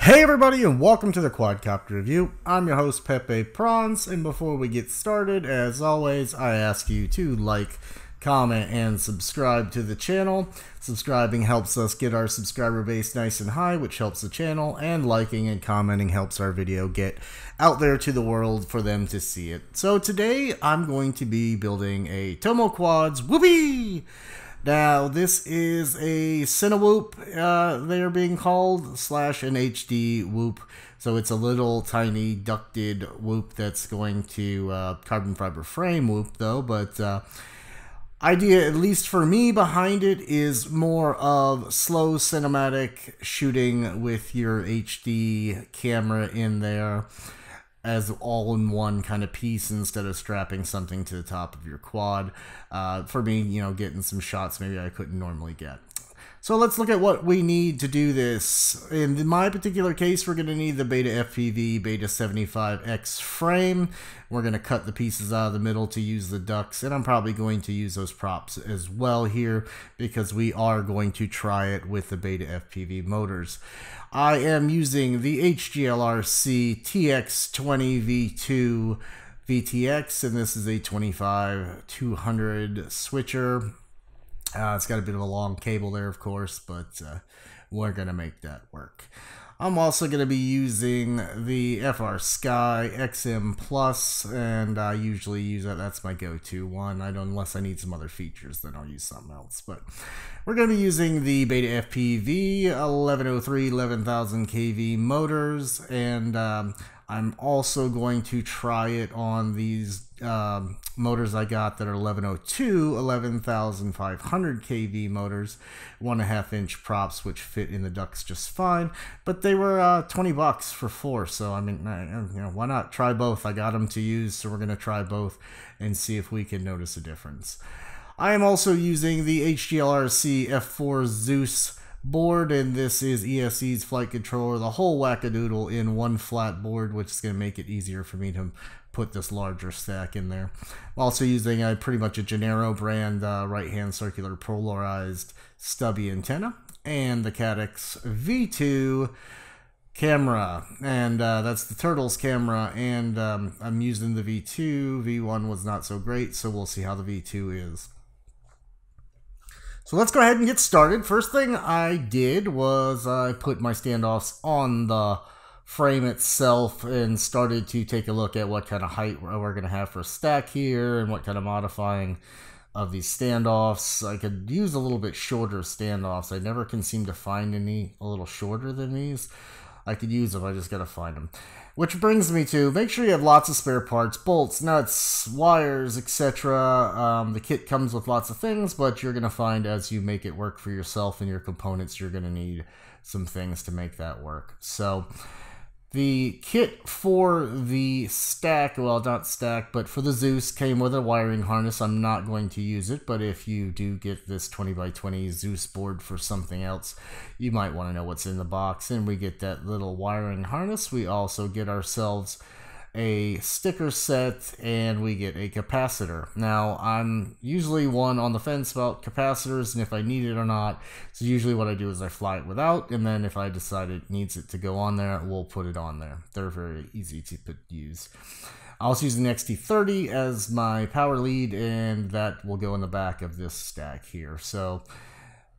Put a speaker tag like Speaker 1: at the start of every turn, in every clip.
Speaker 1: Hey everybody, and welcome to the Quadcopter review. I'm your host Pepe Prawns, and before we get started, as always, I ask you to like, comment, and subscribe to the channel. Subscribing helps us get our subscriber base nice and high, which helps the channel, and liking and commenting helps our video get out there to the world for them to see it. So today, I'm going to be building a TomoQuads Whoopee! Now, this is a cinewhoop, they are being called, slash an HD whoop. So it's a little tiny ducted whoop that's going to carbon fiber frame whoop though, but idea, at least for me, behind it is more of slow cinematic shooting with your HD camera in there as all-in-one kind of piece instead of strapping something to the top of your quad. For me, you know, getting some shots maybe I couldn't normally get. So let's look at what we need to do this. In my particular case, we're going to need the Beta FPV Beta 75X frame. We're going to cut the pieces out of the middle to use the ducts, and I'm probably going to use those props as well here because we are going to try it with the Beta FPV motors. I am using the HGLRC TX20V2 VTX, and this is a 25-200 switcher. It's got a bit of a long cable there, of course, but we're going to make that work. I'm also going to be using the FR Sky XM Plus, and I usually use that. That's my go-to one. Unless I need some other features, then I'll use something else. But we're going to be using the Beta FPV 1103 11,000 kV motors, and I'm also going to try it on these motors I got that are 1102 11,500 kV motors, 1.5 inch props, which fit in the ducts just fine. But they were 20 bucks for 4, so I mean, you know, why not try both? I got them to use, so we're gonna try both and see if we can notice a difference. I am also using the HGLRC F4 Zeus board, and this is ESC's flight controller, the whole wackadoodle in one flat board, which is going to make it easier for me to put this larger stack in there. I'm also using pretty much a Gennaro brand right-hand circular polarized stubby antenna, and the Caddx V2 camera, and that's the Turtles camera, and I'm using the V2. V1 was not so great, so we'll see how the V2 is. So let's go ahead and get started. First thing I did was I put my standoffs on the frame itself and started to take a look at what kind of height we're going to have for a stack here and what kind of modifying of these standoffs. I could use a little bit shorter standoffs. I never can seem to find any a little shorter than these. I could use them, I just got to find them. Which brings me to, make sure you have lots of spare parts, bolts, nuts, wires, etc. The kit comes with lots of things, but you're going to find as you make it work for yourself and your components, you're going to need some things to make that work. So the kit for the stack, well, not stack, but for the Zeus came with a wiring harness. I'm not going to use it, but if you do get this 20x20 Zeus board for something else, you might want to know what's in the box. And we get that little wiring harness. We also get ourselves a sticker set, and we get a capacitor. Now, I'm usually one on the fence about capacitors and if I need it or not. So usually what I do is I fly it without, and then if I decide it needs it to go on there, we'll put it on there. They're very easy to use. I also use the XT30 as my power lead, and that will go in the back of this stack here. So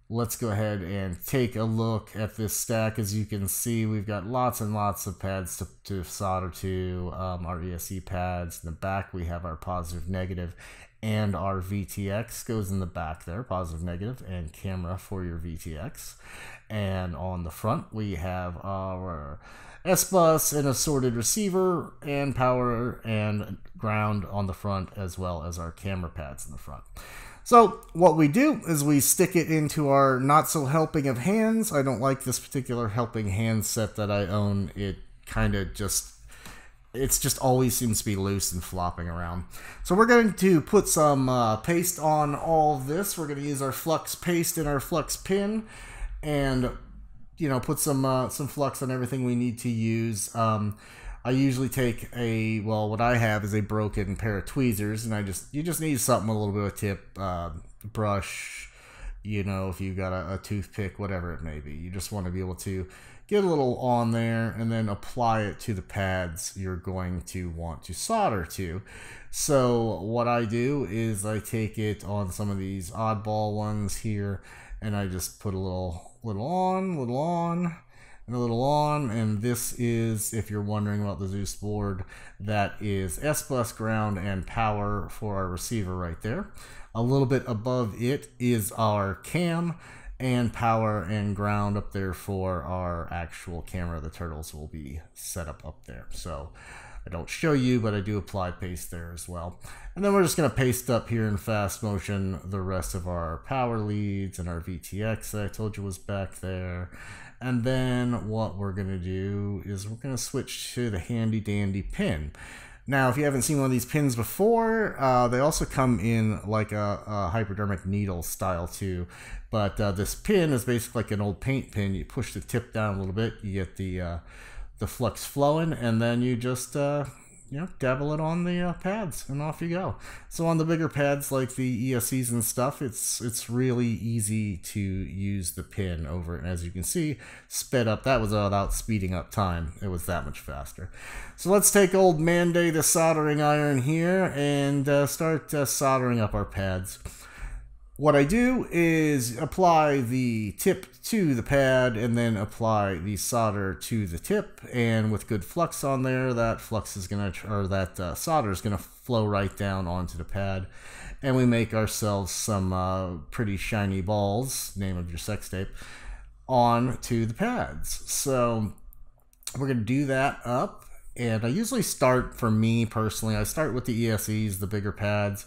Speaker 1: let's go ahead and take a look at this stack. As you can see, we've got lots and lots of pads to solder to, our ESC pads. In the back, we have our positive, negative, and our VTX goes in the back there, positive, negative, and camera for your VTX. And on the front, we have our S-bus and assorted receiver and power and ground on the front, as well as our camera pads in the front. So what we do is we stick it into our not so helping of hands. I don't like this particular helping hand set that I own. It kind of just, it's just always seems to be loose and flopping around. So we're going to put some paste on all of this. We're going to use our flux paste and our flux pin, and you know, put some flux on everything we need to use. I usually take well, what I have is a broken pair of tweezers, and you just need something with a little bit of tip, brush, you know, if you got a toothpick, whatever it may be. You just want to be able to get a little on there, and then apply it to the pads you're going to want to solder to. So what I do is I take it on some of these oddball ones here, and I just put a little on, and a little on. And this is, if you're wondering about the Zeus board, that is S-bus, ground, and power for our receiver right there. A little bit above it is our cam, and power and ground up there for our actual camera. The turtles will be set up there. So I don't show you, but I do apply paste there as well. And then we're just going to paste up here in fast motion the rest of our power leads and our VTX that I told you was back there. And then what we're going to do is we're going to switch to the handy dandy pin. Now, if you haven't seen one of these pins before, they also come in like a hypodermic needle style too. But this pin is basically like an old paint pin. You push the tip down a little bit, you get the flux flowing, and then you just dabble it on the pads, and off you go. So on the bigger pads like the ESCs and stuff, it's really easy to use the pin over it. And as you can see, sped up. That was without speeding up time. It was that much faster. So let's take old Manday, the soldering iron here, and start soldering up our pads. What I do is apply the tip to the pad and then apply the solder to the tip, and with good flux on there, that flux is gonna, or that solder is gonna flow right down onto the pad, and we make ourselves some pretty shiny balls, name of your sex tape, onto the pads. So we're gonna do that up, and I usually start, for me personally, I start with the ESEs, the bigger pads.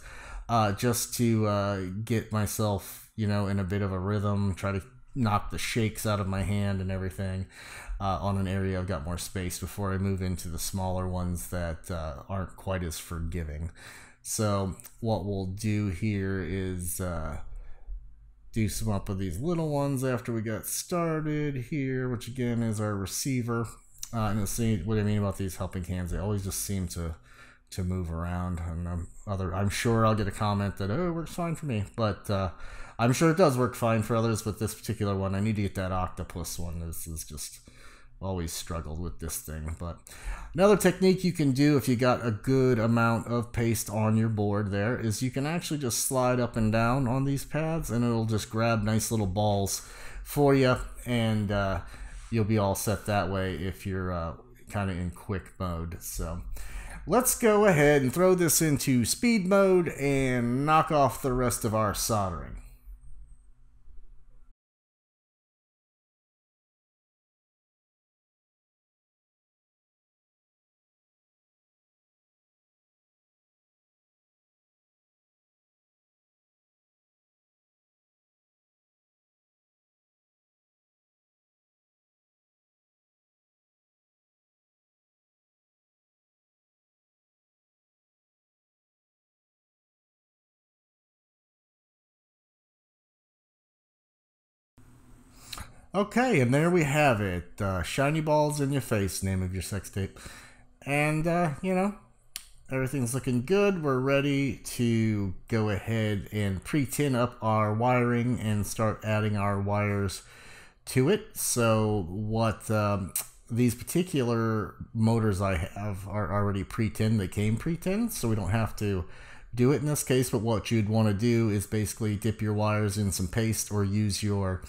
Speaker 1: Just to get myself, in a bit of a rhythm, try to knock the shakes out of my hand and everything on an area I've got more space before I move into the smaller ones that aren't quite as forgiving. So what we'll do here is do some up of these little ones after we got started here, which again is our receiver. And you'll see what I mean about these helping hands. They always just seem to move around, and I'm sure I'll get a comment that, oh, it works fine for me, but I'm sure it does work fine for others. With this particular one, I need to get that octopus one. This is just always struggled with this thing. But another technique you can do if you got a good amount of paste on your board there is you can actually just slide up and down on these pads, and it'll just grab nice little balls for you, and you'll be all set that way if you're kind of in quick mode. So let's go ahead and throw this into speed mode and knock off the rest of our soldering. Okay, and there we have it. Shiny balls in your face, name of your sex tape. And, everything's looking good. We're ready to go ahead and pre-tin up our wiring and start adding our wires to it. So what these particular motors I have are already pre-tinned. They came pre-tinned, so we don't have to do it in this case. But what you'd want to do is basically dip your wires in some paste or use your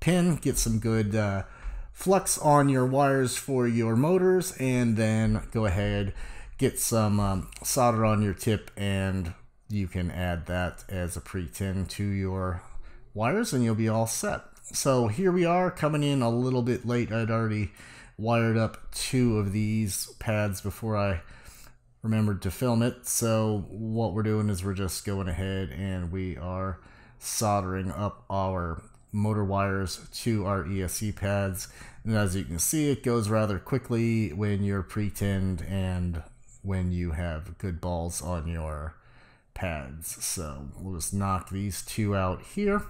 Speaker 1: pin, get some good flux on your wires for your motors, and then go ahead, get some solder on your tip, and you can add that as a pre-tin to your wires, and you'll be all set. So here we are, coming in a little bit late. I'd already wired up 2 of these pads before I remembered to film it. So what we're doing is we're just going ahead and we are soldering up our motor wires to our ESC pads, and as you can see, it goes rather quickly when you're pre-tinned and when you have good balls on your pads. So we'll just knock these 2 out here,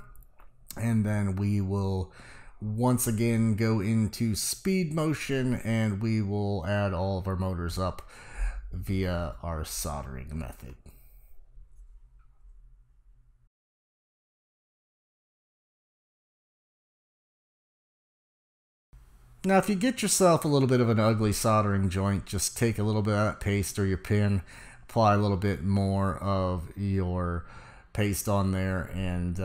Speaker 1: and then we will once again go into speed motion, and we will add all of our motors up via our soldering method. Now, if you get yourself a little bit of an ugly soldering joint, just take a little bit of that paste or your pin, apply a little bit more of your paste on there, and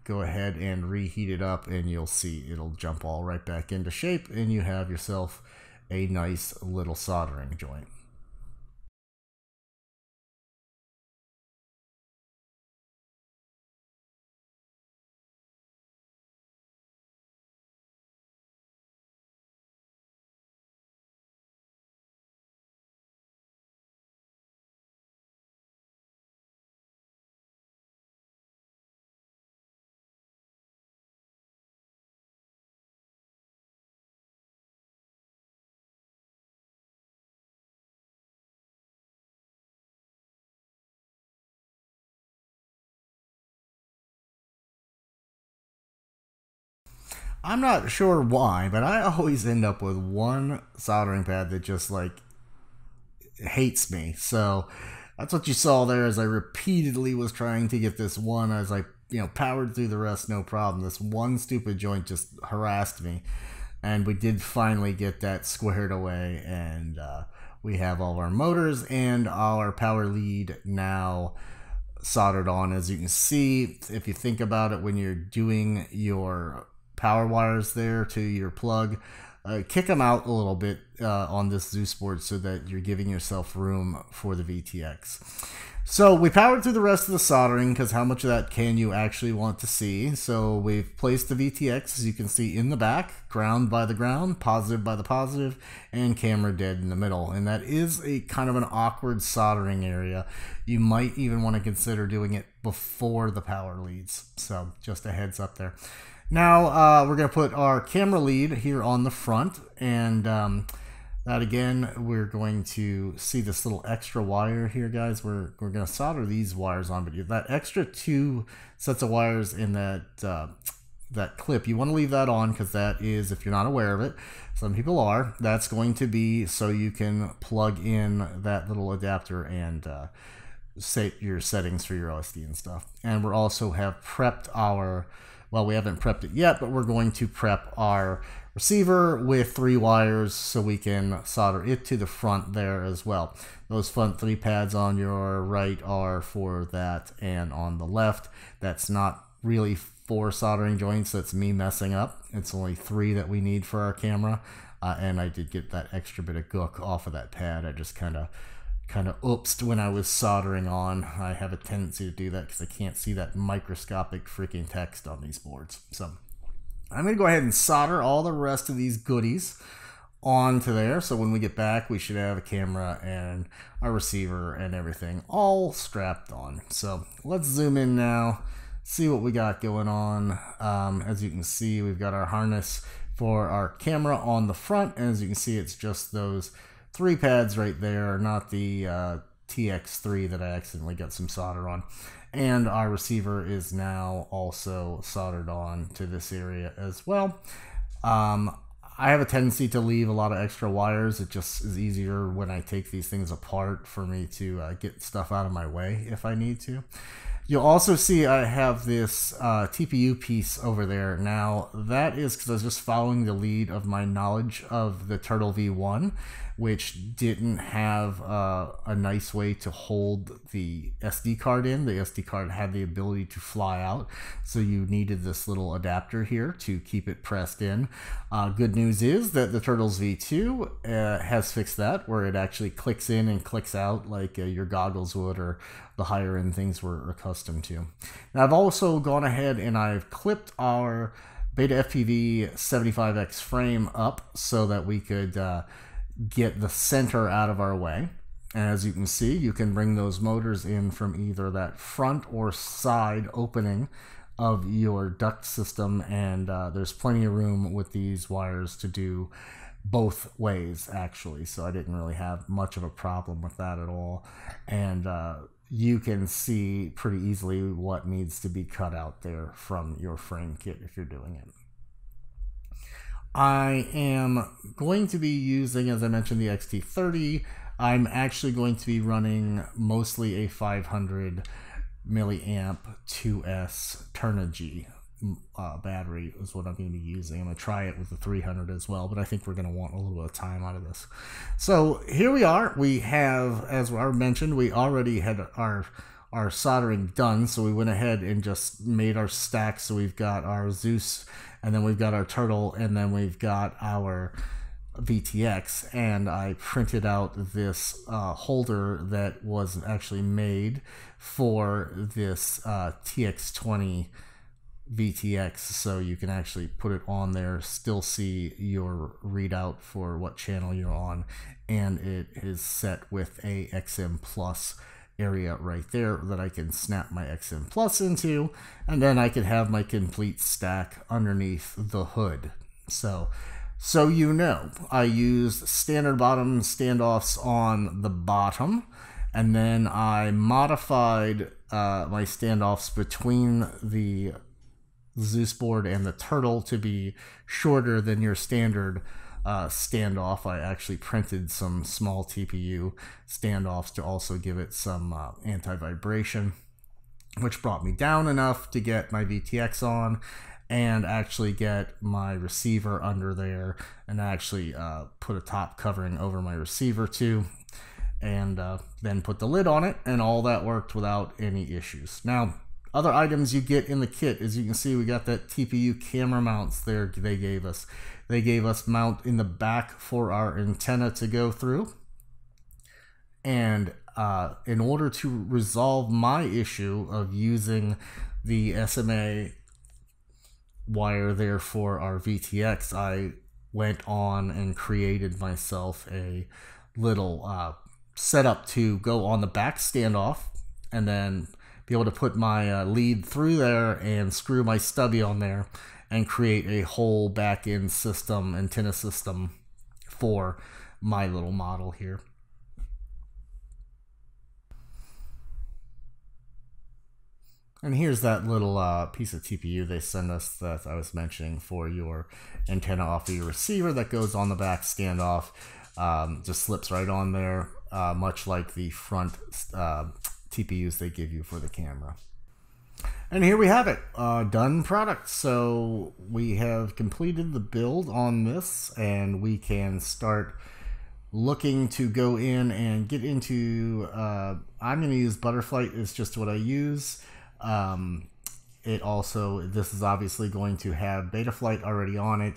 Speaker 1: go ahead and reheat it up, and you'll see it'll jump all right back into shape, and you have yourself a nice little soldering joint. I'm not sure why, but I always end up with one soldering pad that just like hates me. So that's what you saw there as I repeatedly was trying to get this one. As I, powered through the rest, no problem. This one stupid joint just harassed me. And we did finally get that squared away. And we have all of our motors and our power lead now soldered on. As you can see, if you think about it, when you're doing your power wires there to your plug, kick them out a little bit on this Zeus board so that you're giving yourself room for the VTX. So we powered through the rest of the soldering, because how much of that can you actually want to see? So we've placed the VTX, as you can see, in the back, ground by the ground, positive by the positive, and camera dead in the middle. And that is a kind of an awkward soldering area. You might even want to consider doing it before the power leads. So just a heads up there. Now we're going to put our camera lead here on the front, and that again, we're going to see this little extra wire here, guys. We're going to solder these wires on, but that extra 2 sets of wires in that that clip, you want to leave that on, because that is, if you're not aware of it, some people are, that's going to be so you can plug in that little adapter and set your settings for your OSD and stuff. And we're also have prepped our, well, we haven't prepped it yet, but we're going to prep our receiver with 3 wires so we can solder it to the front there as well. Those front 3 pads on your right are for that, and on the left, that's not really 4 soldering joints. That's me messing up. It's only 3 that we need for our camera, and I did get that extra bit of gook off of that pad. I just kind of oopsed when I was soldering on. I have a tendency to do that because I can't see that microscopic freaking text on these boards. So I'm going to go ahead and solder all the rest of these goodies onto there. So when we get back, we should have a camera and our receiver and everything all strapped on. So let's zoom in now, see what we got going on. As you can see, we've got our harness for our camera on the front. And as you can see, it's just those 3 pads right there, not the TX3 that I accidentally got some solder on. And our receiver is now also soldered on to this area as well. I have a tendency to leave a lot of extra wires. It just is easier when I take these things apart for me to get stuff out of my way if I need to. You'll also see I have this TPU piece over there. Now, that is because I was just following the lead of my knowledge of the Turtle V1, which didn't have a nice way to hold the SD card in. The SD card had the ability to fly out, so you needed this little adapter here to keep it pressed in. Good news is that the Turtles V2 has fixed that, where it actually clicks in and clicks out like your goggles would, or the higher end things we're accustomed to. Now, I've also gone ahead and I've clipped our Beta FPV 75X frame up so that we could get the center out of our way. And as you can see, you can bring those motors in from either that front or side opening of your duct system, and there's plenty of room with these wires to do both ways actually, so I didn't really have much of a problem with that at all. And you can see pretty easily what needs to be cut out there from your frame kit if you're doing it. I am going to be using, as I mentioned, the XT30. I'm actually going to be running mostly a 500 milliamp 2S Turnigy battery is what I'm going to be using. I'm going to try it with the 300 as well, but I think we're going to want a little bit of time out of this. So here we are. We have, as I mentioned, we already had our soldering done, so we went ahead and just made our stack. So we've got our Zeus, and then we've got our turtle, and then we've got our VTX, and I printed out this holder that was actually made for this TX20 VTX, so you can actually put it on there, still see your readout for what channel you're on, and it is set with a XM Plus area right there that I can snap my XM Plus into, and then I can have my complete stack underneath the hood. So you know, I used standard bottom standoffs on the bottom, and then I modified my standoffs between the Zeus board and the turtle to be shorter than your standard standoff. I actually printed some small TPU standoffs to also give it some anti-vibration, which brought me down enough to get my VTX on and actually get my receiver under there, and actually put a top covering over my receiver too, and then put the lid on it, and all that worked without any issues. Now, other items you get in the kit, as you can see, we got that TPU camera mounts there they gave us. They gave us mount in the back for our antenna to go through. And in order to resolve my issue of using the SMA wire there for our VTX, I went on and created myself a little setup to go on the back standoff, and then be able to put my lead through there and screw my stubby on there and create a whole back end system, antenna system for my little model here. And here's that little piece of TPU they send us that I was mentioning for your antenna off of your receiver that goes on the back standoff. Just slips right on there, much like the front TPUs they give you for the camera. And here we have it, done product. So we have completed the build on this, and we can start looking to go in and get into, I'm going to use Betaflight, is just what I use. This is obviously going to have Betaflight already on it.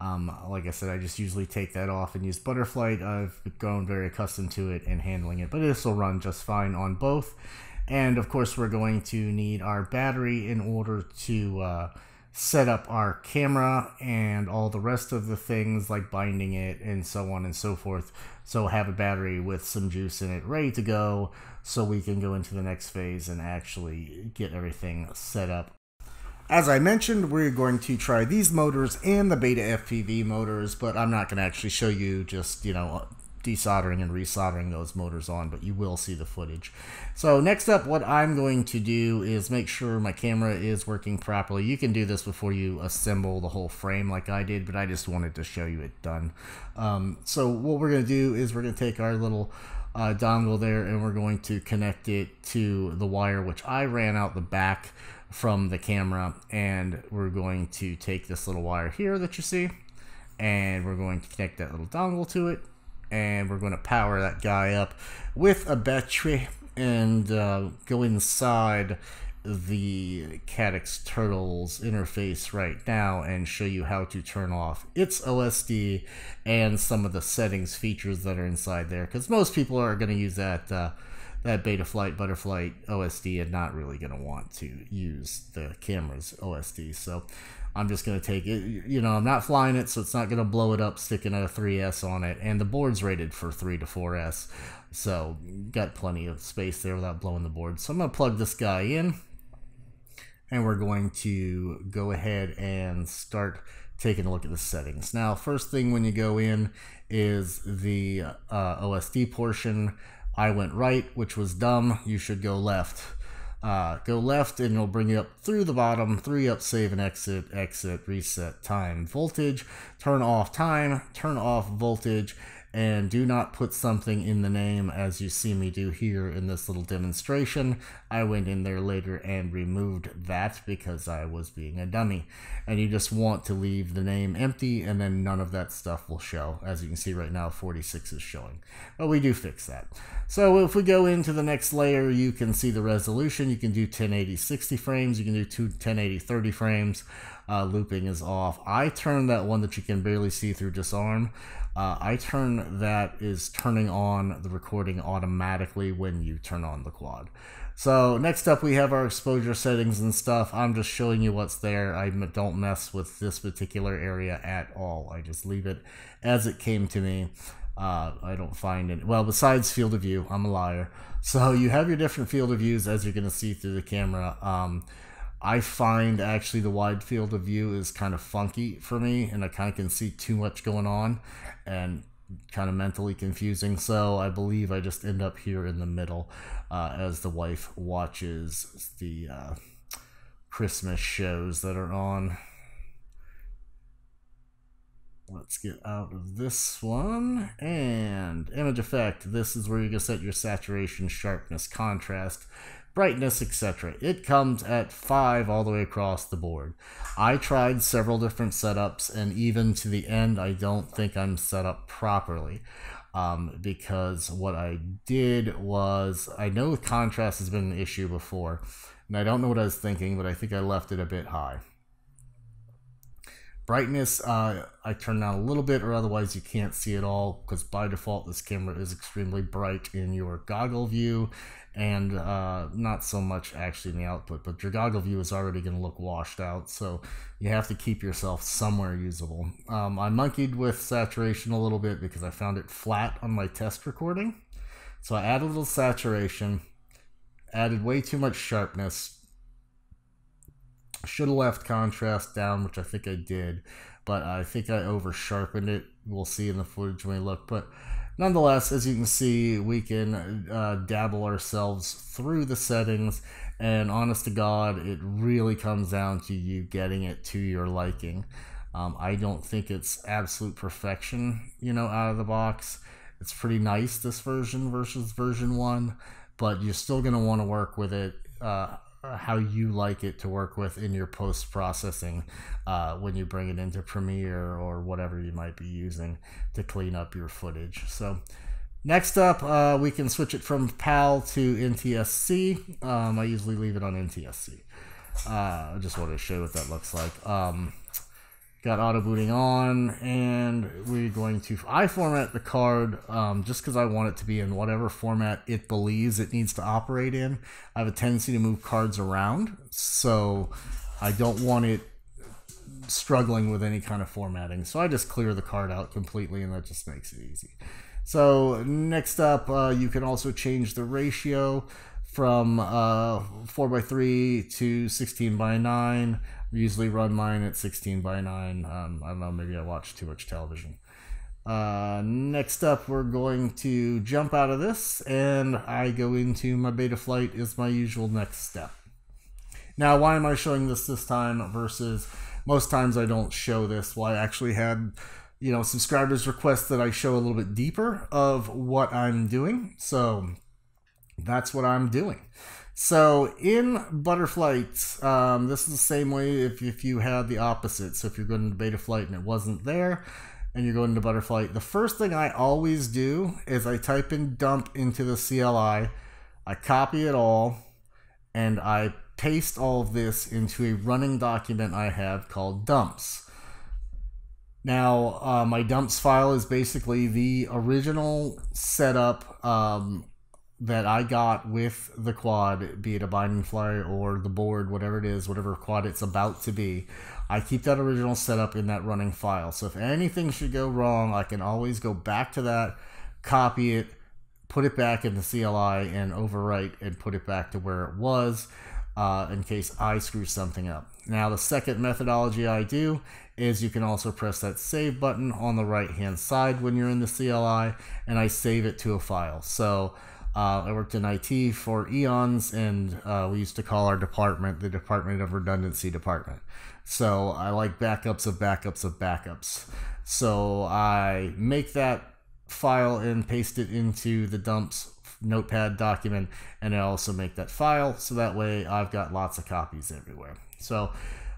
Speaker 1: Like I said, I just usually take that off and use Betaflight. I've grown very accustomed to it and handling it, but this will run just fine on both. And of course, we're going to need our battery in order to set up our camera and all the rest of the things like binding it and so on and so forth. So have a battery with some juice in it ready to go, so we can go into the next phase and actually get everything set up. As I mentioned, we're going to try these motors and the Beta FPV motors, but I'm not going to actually show you just, desoldering and resoldering those motors on, but you will see the footage. So next up, what I'm going to do is make sure my camera is working properly. You can do this before you assemble the whole frame like I did, but I just wanted to show you it done. So what we're going to do is we're going to take our little dongle there, and we're going to connect it to the wire, which I ran out the back from the camera, and we're going to take this little wire here that you see, and we're going to connect that little dongle to it, and we're going to power that guy up with a battery and go inside the Caddx Turtles interface right now and show you how to turn off its OSD and some of the settings features that are inside there, because most people are going to use that Betaflight, Betaflight OSD, and not really going to want to use the camera's OSD. So I'm just going to take it, I'm not flying it, so it's not going to blow it up sticking a 3S on it, and the board's rated for 3 to 4S, so got plenty of space there without blowing the board. So I'm going to plug this guy in, and we're going to go ahead and start taking a look at the settings. Now, first thing when you go in is the OSD portion. I went right, which was dumb. You should go left. Go left, and it'll bring you up through the bottom, 3 up, save and exit, exit, reset, time, voltage, turn off time, turn off voltage, and do not put something in the name as you see me do here in this little demonstration. I went in there later and removed that because I was being a dummy. And you just want to leave the name empty, and then none of that stuff will show. As you can see right now, 46 is showing. But we do fix that. So if we go into the next layer, you can see the resolution. You can do 1080 60 frames. You can do 1080 30 frames. Looping is off. I turn that one that you can barely see through disarm. I turn that is turning on the recording automatically when you turn on the quad. So next up we have our exposure settings and stuff. I'm just showing you what's there. I don't mess with this particular area at all. I just leave it as it came to me. I don't find it, well, besides field of view, I'm a liar. So you have your different field of views as you're going to see through the camera. I find actually the wide field of view is kind of funky for me, and I kind of can see too much going on and kind of mentally confusing. So I believe I just end up here in the middle as the wife watches the Christmas shows that are on. Let's get out of this one, and image effect. This is where you can set your saturation, sharpness, contrast, brightness, etc. It comes at 5 all the way across the board. I tried several different setups, and even to the end I don't think I'm set up properly, because what I did was, I know contrast has been an issue before, and I don't know what I was thinking, but I think I left it a bit high. Brightness, I turn down a little bit, or otherwise you can't see it all, because by default this camera is extremely bright in your goggle view, and not so much actually in the output, but your goggle view is already going to look washed out, so you have to keep yourself somewhere usable. I monkeyed with saturation a little bit because I found it flat on my test recording, so I added a little saturation, added way too much sharpness. Should have left contrast down, which I think I did, but I think I over sharpened it. We'll see in the footage when we look, but nonetheless, as you can see, we can dabble ourselves through the settings, and honest to God, it really comes down to you getting it to your liking. I don't think it's absolute perfection, you know, out of the box. It's pretty nice, this version versus version 1, but you're still going to want to work with it how you like it to work with in your post-processing when you bring it into Premiere or whatever you might be using to clean up your footage. So next up, we can switch it from PAL to NTSC. I usually leave it on NTSC. I just wanted to show you what that looks like. Got auto booting on, and we're going to, I format the card just because I want it to be in whatever format it believes it needs to operate in. I have a tendency to move cards around, so I don't want it struggling with any kind of formatting. So I just clear the card out completely, and that just makes it easy. So next up, you can also change the ratio from 4:3 to 16:9. I usually run mine at 16:9. I don't know, maybe I watch too much television. Next up, we're going to jump out of this, and I go into my Betaflight is my usual next step. Now, why am I showing this time versus most times I don't show this? Well, I actually had, you know, subscribers request that I show a little bit deeper of what I'm doing, so that's what I'm doing. So in Betaflight, this is the same way if you had the opposite. So if you're going to Betaflight and it wasn't there, and you're going to Betaflight, the first thing I always do is I type in dump into the CLI, I copy it all, and I paste all of this into a running document I have called dumps. Now, my dumps file is basically the original setup that I got with the quad, be it a binding fly or the board, whatever it is, whatever quad it's about to be. I keep that original setup in that running file. So if anything should go wrong, I can always go back to that, copy it, put it back in the CLI, and overwrite and put it back to where it was in case I screw something up. Now, the second methodology I do is you can also press that save button on the right hand side when you're in the CLI, and I save it to a file. So I worked in IT for eons, and we used to call our department the Department of Redundancy Department. So I like backups of backups of backups. So I make that file and paste it into the dumps notepad document, and I also make that file so that way I've got lots of copies everywhere. So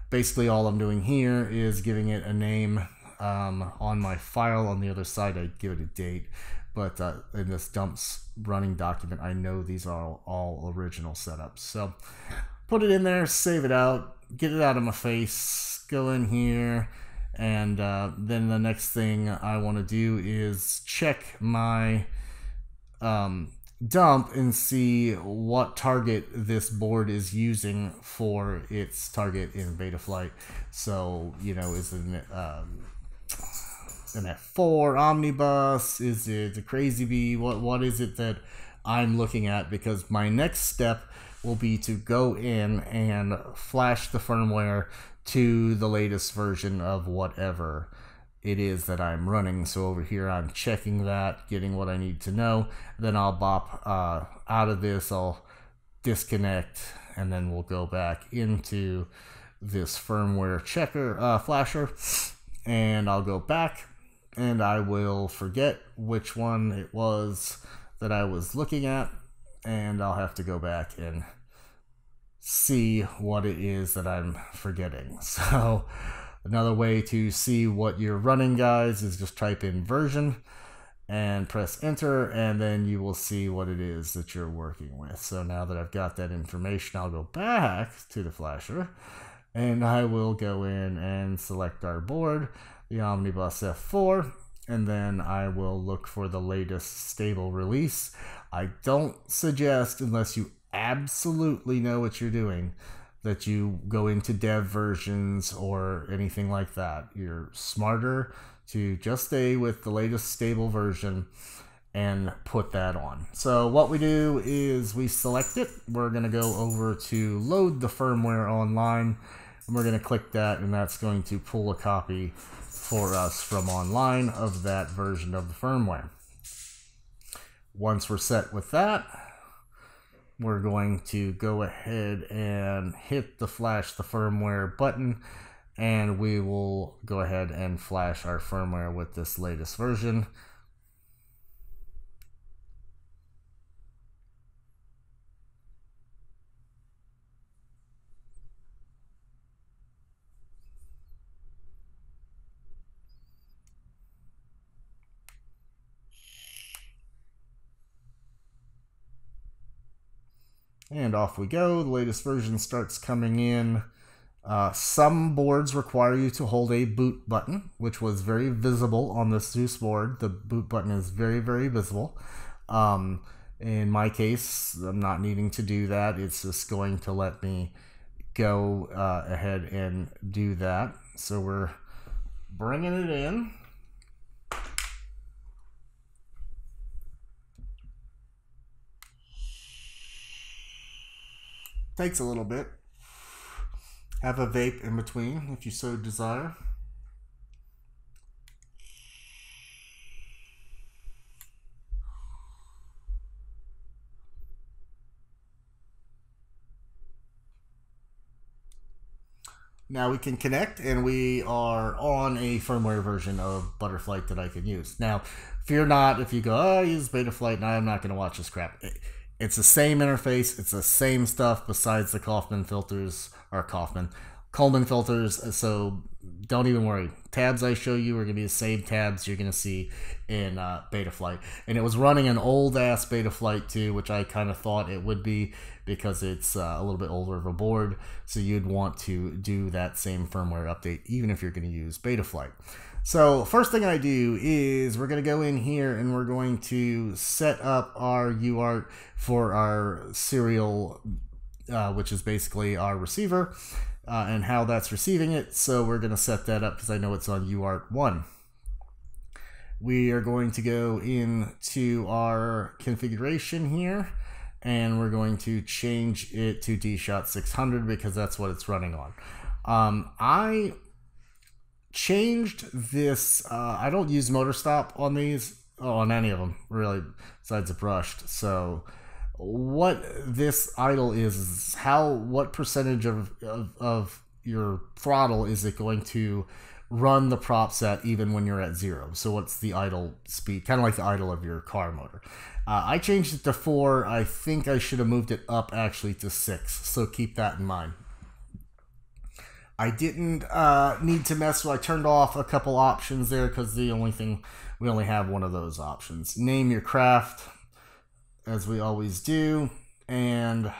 Speaker 1: basically all I'm doing here is giving it a name. On my file on the other side I give it a date, but in this dumps running document I know these are all original setups. So put it in there, save it out, get it out of my face, go in here, and then the next thing I want to do is check my dump and see what target this board is using for its target in Betaflight. So, you know, is it an F4 omnibus? Is it a crazy bee? What is it that I'm looking at? Because my next step will be to go in and flash the firmware to the latest version of whatever it is that I'm running. So over here I'm checking that, getting what I need to know, then I'll bop out of this, I'll disconnect, and then we'll go back into this firmware checker flasher, and I'll go back and I will forget which one it was that I was looking at, and I'll have to go back and see what it is that I'm forgetting. So another way to see what you're running, guys, is just type in version and press enter, and then you will see what it is that you're working with. So now that I've got that information, I'll go back to the flasher and I will go in and select our board, the Omnibus F4, and then I will look for the latest stable release. I don't suggest, unless you absolutely know what you're doing, that you go into dev versions or anything like that. You're smarter to just stay with the latest stable version and put that on. So what we do is we select it. We're going to go over to load the firmware online, and we're going to click that, and that's going to pull a copy for us from online of that version of the firmware. Once we're set with that, we're going to go ahead and hit the flash the firmware button, and we will go ahead and flash our firmware with this latest version. And off we go. The latest version starts coming in. Some boards require you to hold a boot button, which was very visible on this Zeus board. The boot button is very, very visible. In my case, I'm not needing to do that. It's just going to let me go ahead and do that. So we're bringing it in. Takes a little bit. Have a vape in between if you so desire. Now we can connect, and we are on a firmware version of Betaflight that I can use. Now, fear not if you go, oh, I use Betaflight and I'm not going to watch this crap. It's the same interface. It's the same stuff besides the Coleman filters. So don't even worry. Tabs I show you are going to be the same tabs you're going to see in Betaflight. And it was running an old-ass Betaflight too, which I kind of thought it would be because it's a little bit older of a board. So you'd want to do that same firmware update even if you're going to use Betaflight. So first thing I do is we're going to go in here and we're going to set up our UART for our serial, which is basically our receiver, and how that's receiving it. So we're going to set that up because I know it's on UART 1. We are going to go into our configuration here, and we're going to change it to DShot 600 because that's what it's running on. I changed this. I don't use motor stop on these, on any of them really, besides the brushed. So what this idle is what percentage of your throttle is it going to run the prop set even when you're at 0. So what's the idle speed? Kind of like the idle of your car motor. I changed it to 4. I think I should have moved it up actually to 6. So keep that in mind. I didn't need to mess with, I turned off a couple options there because we only have one of those options. Name your craft, as we always do. And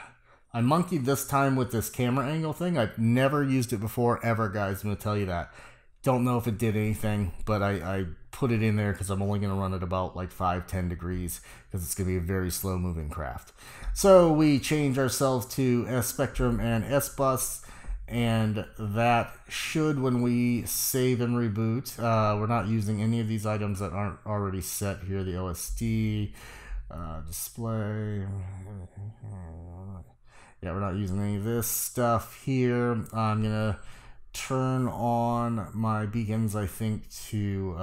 Speaker 1: I monkeyed this time with this camera angle thing. I've never used it before, ever, guys. I'm going to tell you that. Don't know if it did anything, but I put it in there because I'm only going to run it about like 5-10 degrees because it's going to be a very slow moving craft. So we change ourselves to S Spectrum and S Bus. And that should, when we save and reboot, we're not using any of these items that aren't already set here. The OSD, display. Yeah, we're not using any of this stuff here. I'm going to turn on my beacons, I think, to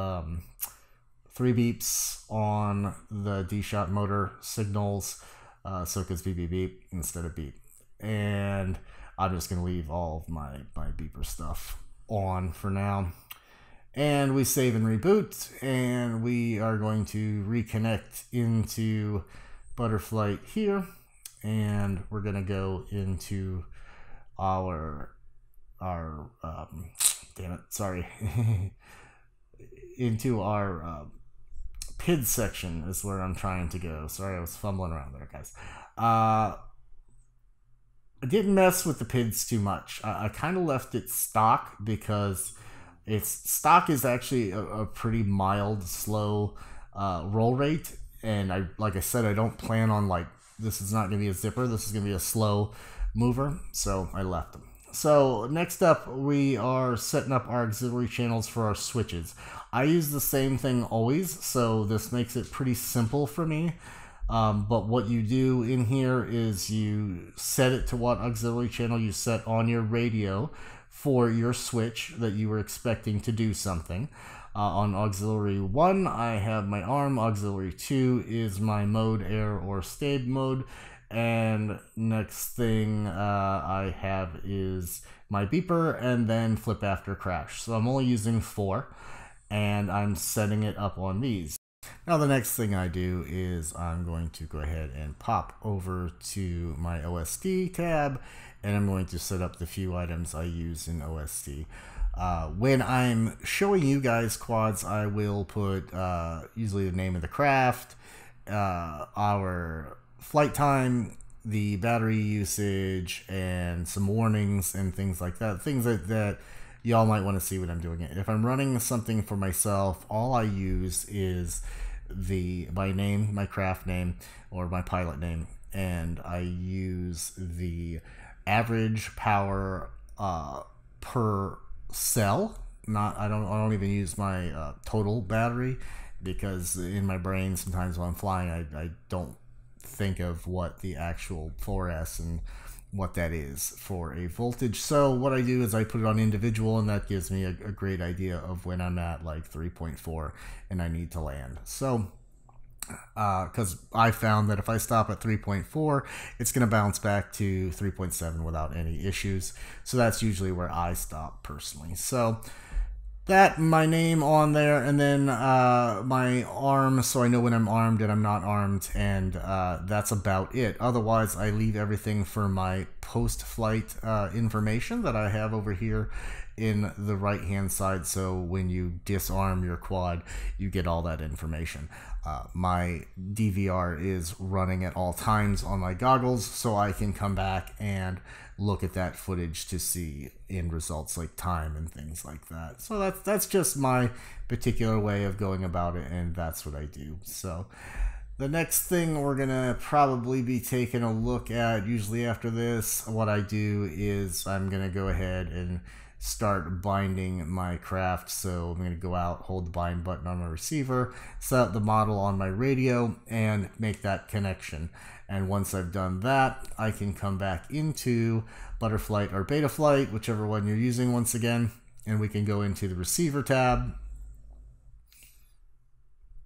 Speaker 1: 3 beeps on the D-shot motor signals. So it goes beep, beep, beep instead of beep. And I'm just going to leave all of my beeper stuff on for now. And we save and reboot, and we are going to reconnect into Betaflight here. And we're going to go into our damn it, sorry. into our PID section is where I'm trying to go. Sorry, I was fumbling around there, guys. I didn't mess with the PIDs too much. I kind of left it stock because its stock is actually a pretty mild, slow roll rate. And like I said, I don't plan on this is not going to be a zipper. This is going to be a slow mover. So I left them. So next up, we are setting up our auxiliary channels for our switches. I use the same thing always, so this makes it pretty simple for me. But what you do in here is you set it to what auxiliary channel you set on your radio for your switch that you were expecting to do something. On auxiliary 1, I have my arm. Auxiliary 2 is my mode, air, or stab mode. And next thing I have is my beeper and then flip after crash. So I'm only using 4 and I'm setting it up on these. Now the next thing I do is I'm going to go ahead and pop over to my OSD tab and I'm going to set up the few items I use in OSD. When I'm showing you guys quads, I will put usually the name of the craft, our flight time, the battery usage, and some warnings and things like that. Things that y'all might want to see when I'm doing it. If I'm running something for myself, all I use is my name, my craft name, or my pilot name, and I use the average power per cell. I don't even use my total battery, because in my brain sometimes when I'm flying I don't think of what the actual 4S and what that is for a voltage. So what I do is I put it on individual, and that gives me a great idea of when I'm at like 3.4 and I need to land. So because I found that if I stop at 3.4, it's going to bounce back to 3.7 without any issues. So that's usually where I stop personally. So that, my name on there, and then my arm, so I know when I'm armed and I'm not armed, and that's about it. Otherwise, I leave everything for my post-flight information that I have over here in the right-hand side, so when you disarm your quad, you get all that information. My DVR is running at all times on my goggles, so I can come back and look at that footage to see end results like time and things like that. So that's just my particular way of going about it, and that's what I do. So the next thing we're gonna probably be taking a look at, usually after this, what I do is I'm gonna go ahead and start binding my craft. So I'm going to go out, hold the bind button on my receiver, set up the model on my radio, and make that connection. And once I've done that, I can come back into Betaflight or Betaflight, whichever one you're using once again, and we can go into the receiver tab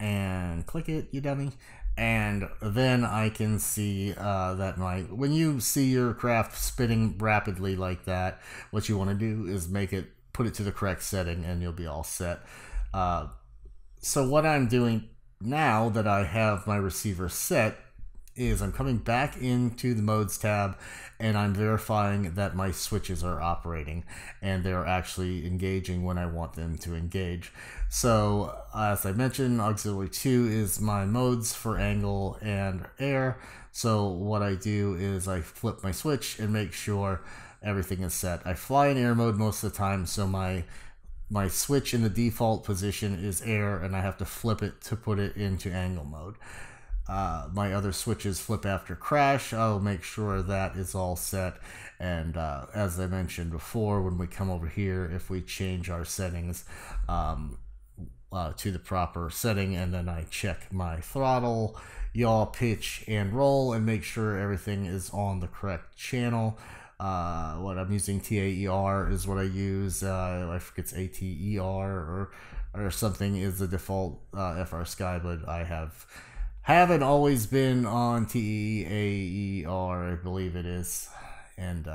Speaker 1: and click it, you dummy. And then I can see that when you see your craft spinning rapidly like that, what you want to do is make it put it to the correct setting and you'll be all set. So what I'm doing now that I have my receiver set is I'm coming back into the modes tab and I'm verifying that my switches are operating and they're actually engaging when I want them to engage. So as I mentioned, auxiliary 2 is my modes for angle and air. So what I do is I flip my switch and make sure everything is set. I fly in air mode most of the time, so my switch in the default position is air and I have to flip it to put it into angle mode. My other switches flip after crash. I'll make sure that is all set. And as I mentioned before, when we come over here, if we change our settings to the proper setting, and then I check my throttle, yaw, pitch, and roll, and make sure everything is on the correct channel. What I'm using, TAER is what I use. I think it's ATER or something is the default FR Sky, but I haven't always been on TAER, I believe it is, and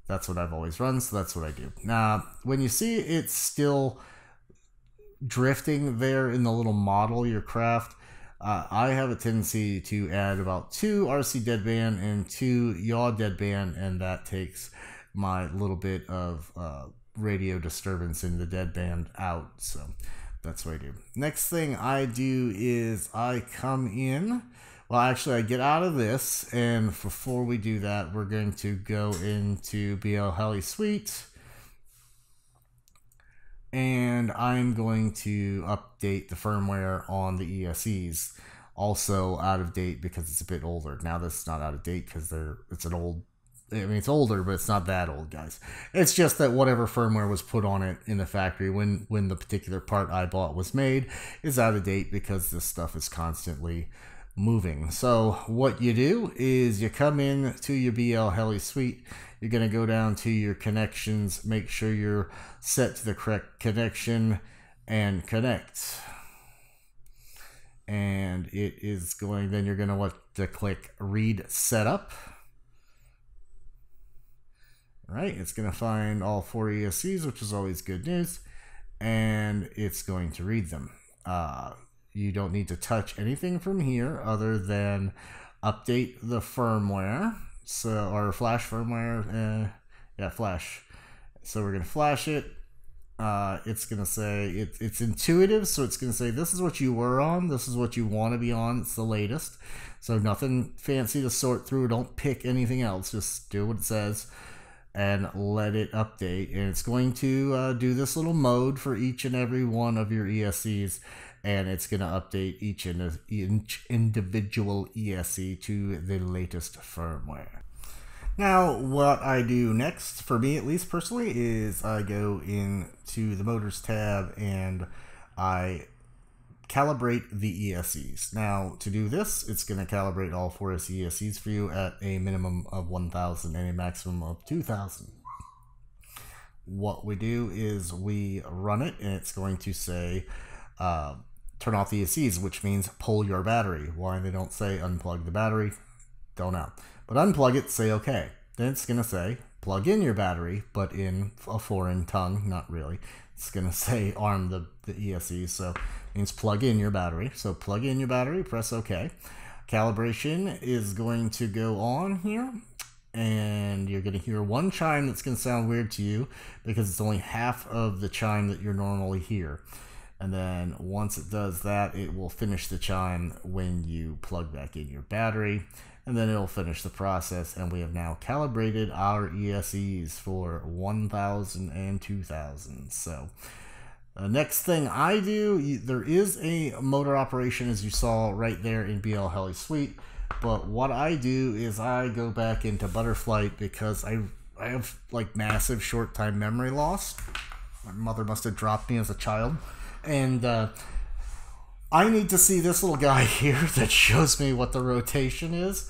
Speaker 1: that's what I've always run, so that's what I do. Now, when you see it's still drifting there in the little model, your craft, I have a tendency to add about 2 RC deadband and 2 yaw deadband, and that takes my little bit of radio disturbance in the deadband out, so that's what I do. Next thing I do is I come in. Well, actually, I get out of this, and before we do that, we're going to go into BL Heli Suite, and I'm going to update the firmware on the ESCs. Also out of date because it's a bit older. Now this is not out of date because it's an old. I mean, it's older, but it's not that old, guys. It's just that whatever firmware was put on it in the factory when the particular part I bought was made is out of date because this stuff is constantly moving. So what you do is you come in to your BL Heli Suite. You're going to go down to your connections, make sure you're set to the correct connection, and connect. And it is going, then you're going to want to click Read Setup. Right, it's going to find all 4 ESCs, which is always good news, and it's going to read them. You don't need to touch anything from here other than update the firmware, or flash firmware. Yeah, flash. So we're going to flash it. It's going to say it's intuitive, so it's going to say this is what you were on, this is what you want to be on. It's the latest, so nothing fancy to sort through. Don't pick anything else, just do what it says and let it update, and it's going to do this little mode for each and every one of your ESCs, and it's going to update each individual ESC to the latest firmware. Now, what I do next, for me at least personally, is I go into the Motors tab and I calibrate the ESCs. Now, to do this, it's going to calibrate all 4 ESCs for you at a minimum of 1,000 and a maximum of 2,000. What we do is we run it, and it's going to say turn off the ESCs, which means pull your battery. Why they don't say unplug the battery, don't know. But unplug it, say okay. Then it's going to say plug in your battery, but in a foreign tongue, not really. It's going to say arm the ESCs, so it means plug in your battery. So plug in your battery, press OK. Calibration is going to go on here, and you're going to hear one chime that's going to sound weird to you because it's only half of the chime that you're normally hear. And then once it does that, it will finish the chime when you plug back in your battery, and then it'll finish the process, and we have now calibrated our ESCs for 1,000 and 2,000. So the next thing I do, there is a motor operation as you saw right there in BL Heli Suite, but what I do is I go back into Betaflight because I have like massive short time memory loss. My mother must have dropped me as a child, and I need to see this little guy here that shows me what the rotation is,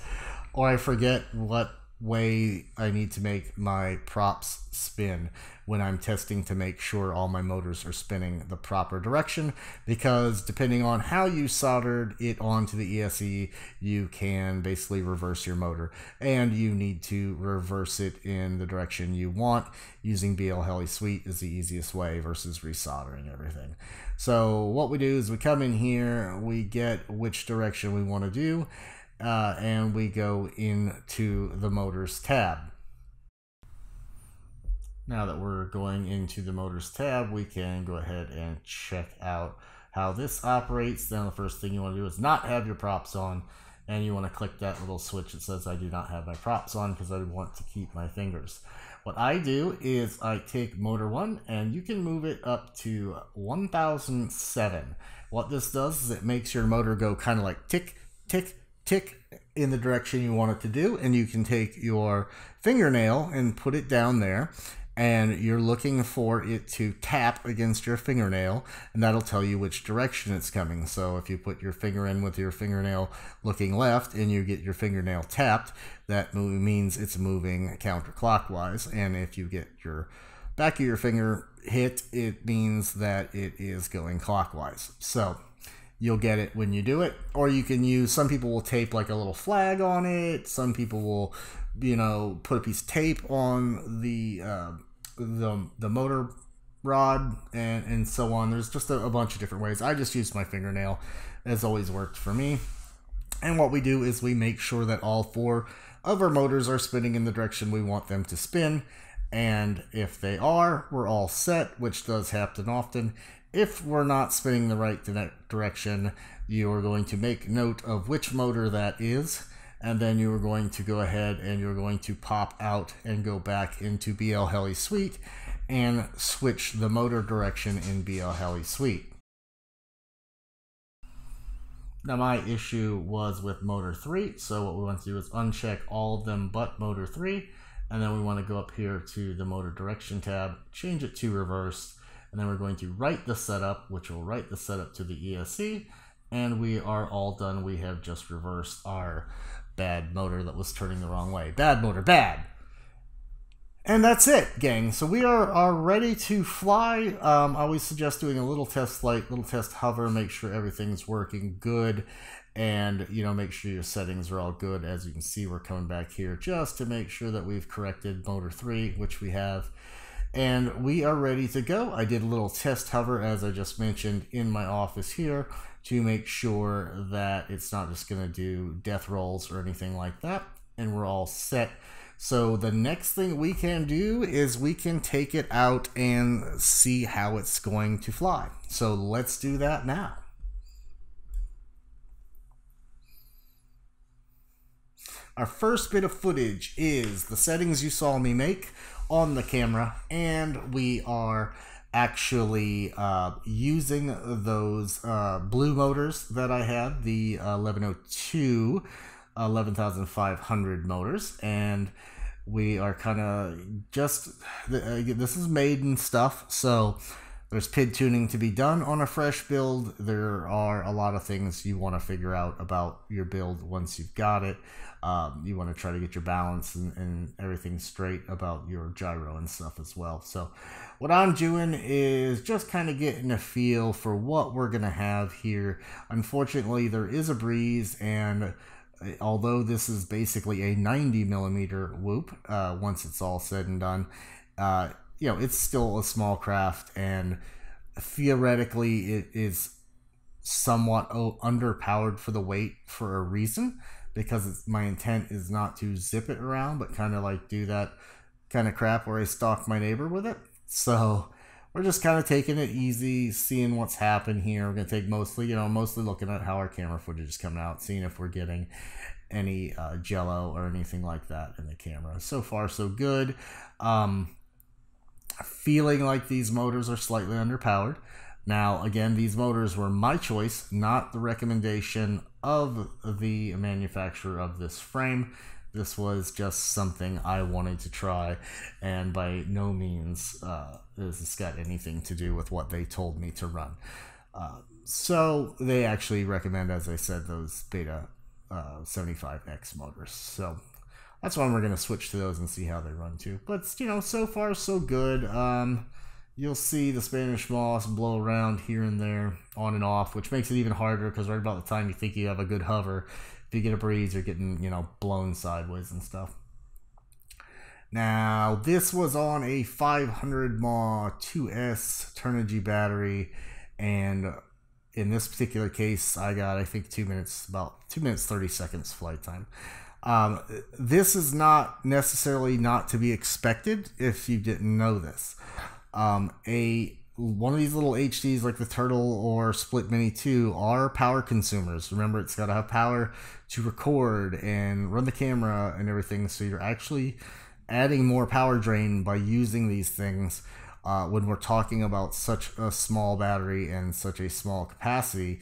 Speaker 1: or I forget what way I need to make my props spin when I'm testing to make sure all my motors are spinning the proper direction, because depending on how you soldered it onto the ESC, you can basically reverse your motor, and you need to reverse it in the direction you want. Using BL Heli Suite is the easiest way versus resoldering everything. So what we do is we come in here, we get which direction we want to do, and we go into the motors tab. Now that we're going into the motors tab, we can go ahead and check out how this operates. Then the first thing you want to do is not have your props on, and you want to click that little switch that says I do not have my props on because I want to keep my fingers. What I do is I take motor 1, and you can move it up to 1007. What this does is it makes your motor go kind of like tick, tick, tick in the direction you want it to do, and you can take your fingernail and put it down there, and you're looking for it to tap against your fingernail, and that'll tell you which direction it's coming. So if you put your finger in with your fingernail looking left and you get your fingernail tapped, that means it's moving counterclockwise. And if you get your back of your finger hit, it means that it is going clockwise. So you'll get it when you do it. Or you can use, some people will tape like a little flag on it. Some people will, you know, put a piece of tape on the motor rod and so on. There's just a bunch of different ways. I just use my fingernail. It's always worked for me. And what we do is we make sure that all 4 of our motors are spinning in the direction we want them to spin. And if they are, we're all set, which does happen often. If we're not spinning the right direction, you are going to make note of which motor that is, and then you are going to go ahead and you're going to pop out and go back into BL Heli Suite and switch the motor direction in BL Heli Suite. Now my issue was with motor 3, so what we want to do is uncheck all of them but motor 3, and then we want to go up here to the motor direction tab, change it to reversed, and then we're going to write the setup, which will write the setup to the ESC, and we are all done. We have just reversed our bad motor that was turning the wrong way. Bad motor, bad. And that's it, gang. So we are ready to fly. I always suggest doing a little test flight, little test hover, make sure everything's working good, and you know, make sure your settings are all good. As you can see, we're coming back here just to make sure that we've corrected motor 3, which we have. And we are ready to go. I did a little test hover, as I just mentioned, in my office here to make sure that it's not just going to do death rolls or anything like that. And we're all set. So the next thing we can do is we can take it out and see how it's going to fly. So let's do that now. Our first bit of footage is the settings you saw me make on the camera, and we are actually using those blue motors that I had, the 1102 11,500 motors, and we are kind of just, this is maiden stuff, so there's PID tuning to be done on a fresh build. There are a lot of things you want to figure out about your build once you've got it. You want to try to get your balance and everything straight about your gyro and stuff as well. So what I'm doing is just kind of getting a feel for what we're going to have here. Unfortunately, there is a breeze, and although this is basically a 90mm whoop, once it's all said and done, you know, it's still a small craft, and theoretically it is somewhat underpowered for the weight for a reason, because my intent is not to zip it around, but kind of like do that kind of crap where I stalk my neighbor with it. So we're just kind of taking it easy, seeing what's happened here. We're going to take mostly looking at how our camera footage is coming out, seeing if we're getting any jello or anything like that in the camera. So far, so good. Feeling like these motors are slightly underpowered. Now, again, these motors were my choice, not the recommendation of the manufacturer of this frame. This was just something I wanted to try, and by no means has this got anything to do with what they told me to run. So they actually recommend, as I said, those Beta 75X motors. So that's why we're going to switch to those and see how they run too. But, you know, so far so good. You'll see the Spanish moss blow around here and there, on and off, which makes it even harder because right about the time you think you have a good hover, if you get a breeze, you're getting, you know, blown sideways and stuff. Now, this was on a 500 mAh 2S Turnigy battery, and in this particular case, I got, I think, 2 minutes, about 2 minutes 30 seconds flight time. This is not necessarily not to be expected if you didn't know this. One of these little HDs like the Turtle or Split Mini 2 are power consumers. Remember, it's got to have power to record and run the camera and everything, so you're actually adding more power drain by using these things when we're talking about such a small battery and such a small capacity.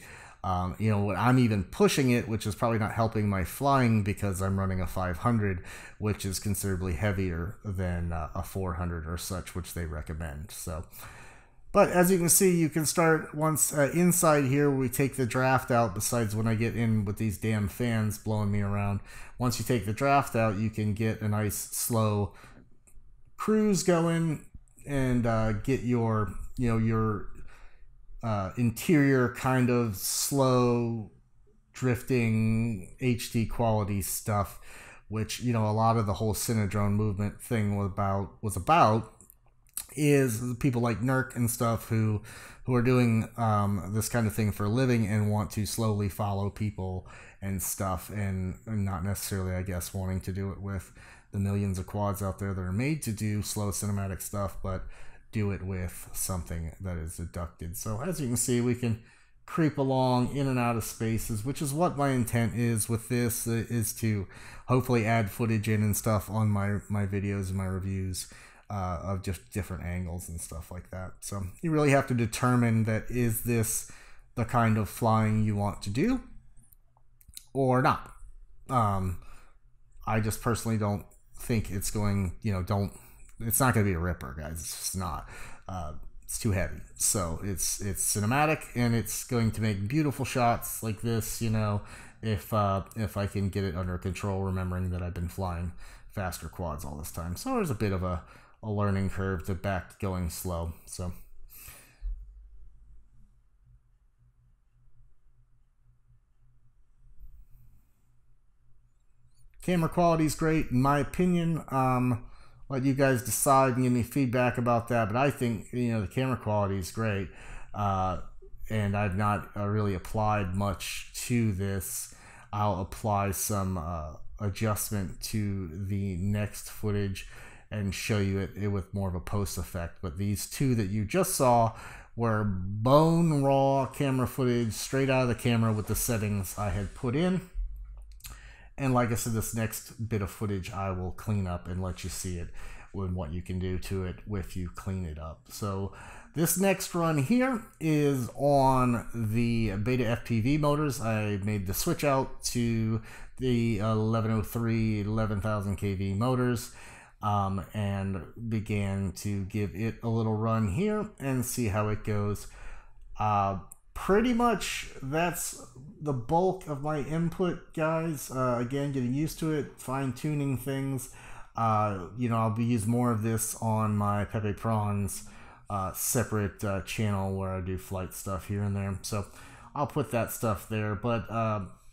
Speaker 1: You know, I'm even pushing it, which is probably not helping my flying because I'm running a 500, which is considerably heavier than a 400 or such, which they recommend. So, but as you can see, you can start once inside here. We take the draft out, besides when I get in with these damn fans blowing me around. Once you take the draft out, you can get a nice slow cruise going and get your, you know, your interior kind of slow drifting HD quality stuff, which, you know, a lot of the whole Cinedrone movement thing was about is people like Nurk and stuff who are doing this kind of thing for a living and want to slowly follow people and stuff, and not necessarily, I guess, wanting to do it with the millions of quads out there that are made to do slow cinematic stuff, but do it with something that is deducted. So as you can see, we can creep along in and out of spaces, which is what my intent is with this, is to hopefully add footage in and stuff on my videos and my reviews of just different angles and stuff like that. So you really have to determine that, is this the kind of flying you want to do or not. I just personally don't think it's going, you know, it's not going to be a ripper, guys. It's just not. It's too heavy. So it's cinematic, and it's going to make beautiful shots like this, you know, if I can get it under control, remembering that I've been flying faster quads all this time. So there's a bit of a learning curve to back going slow. So camera quality is great in my opinion. Let you guys decide and give me feedback about that, but I think, you know, the camera quality is great, and I've not really applied much to this. I'll apply some adjustment to the next footage and show you it with more of a post effect. But these two that you just saw were bone raw camera footage straight out of the camera with the settings I had put in. And like I said, this next bit of footage I will clean up and let you see it and what you can do to it if you clean it up. So this next run here is on the Beta FPV motors. I made the switch out to the 1103 11,000 kV motors, and began to give it a little run here and see how it goes. Pretty much that's the bulk of my input, guys. Again, getting used to it, fine-tuning things. You know, I'll be using more of this on my Pepe Prawns separate channel where I do flight stuff here and there. So I'll put that stuff there. But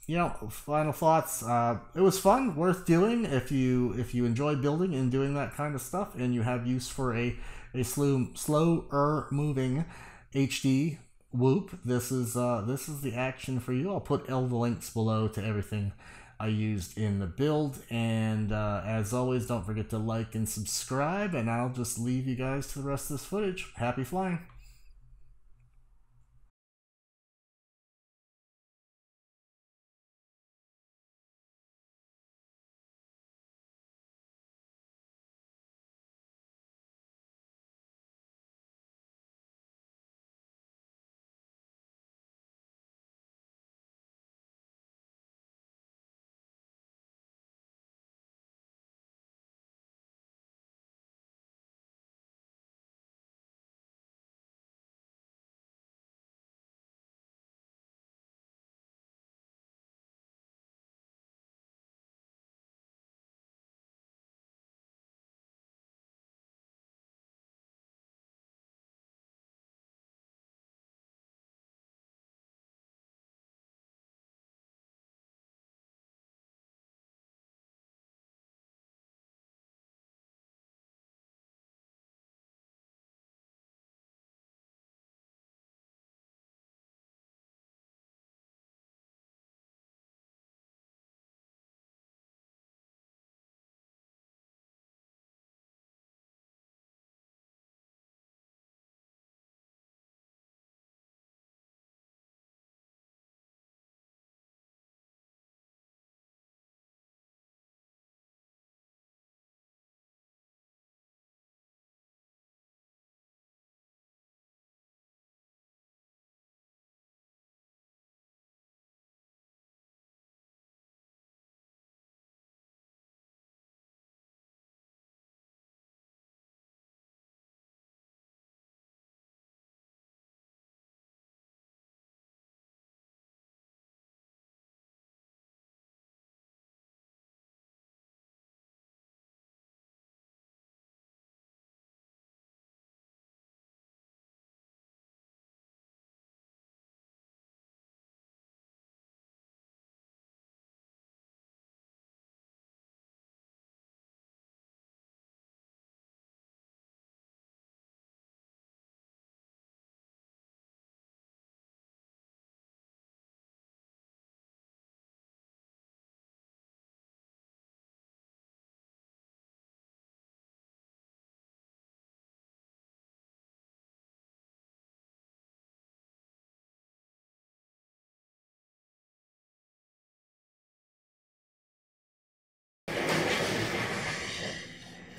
Speaker 1: you know, final thoughts. It was fun, worth doing if you enjoy building and doing that kind of stuff, and you have use for a slower moving HD Whoop. This is the action for you. I'll put all the links below to everything I used in the build, and as always, don't forget to like and subscribe, and I'll just leave you guys to the rest of this footage. Happy flying.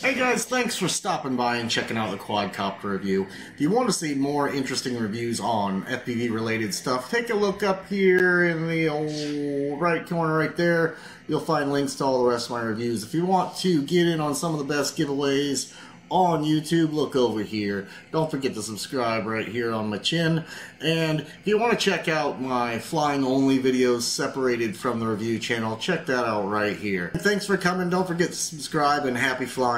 Speaker 1: Hey guys, thanks for stopping by and checking out the Quadcopter review. If you want to see more interesting reviews on FPV related stuff, take a look up here in the old right corner right there. You'll find links to all the rest of my reviews. If you want to get in on some of the best giveaways on YouTube, look over here. Don't forget to subscribe right here on my chin. And if you want to check out my flying only videos separated from the review channel, check that out right here. Thanks for coming. Don't forget to subscribe and happy flying.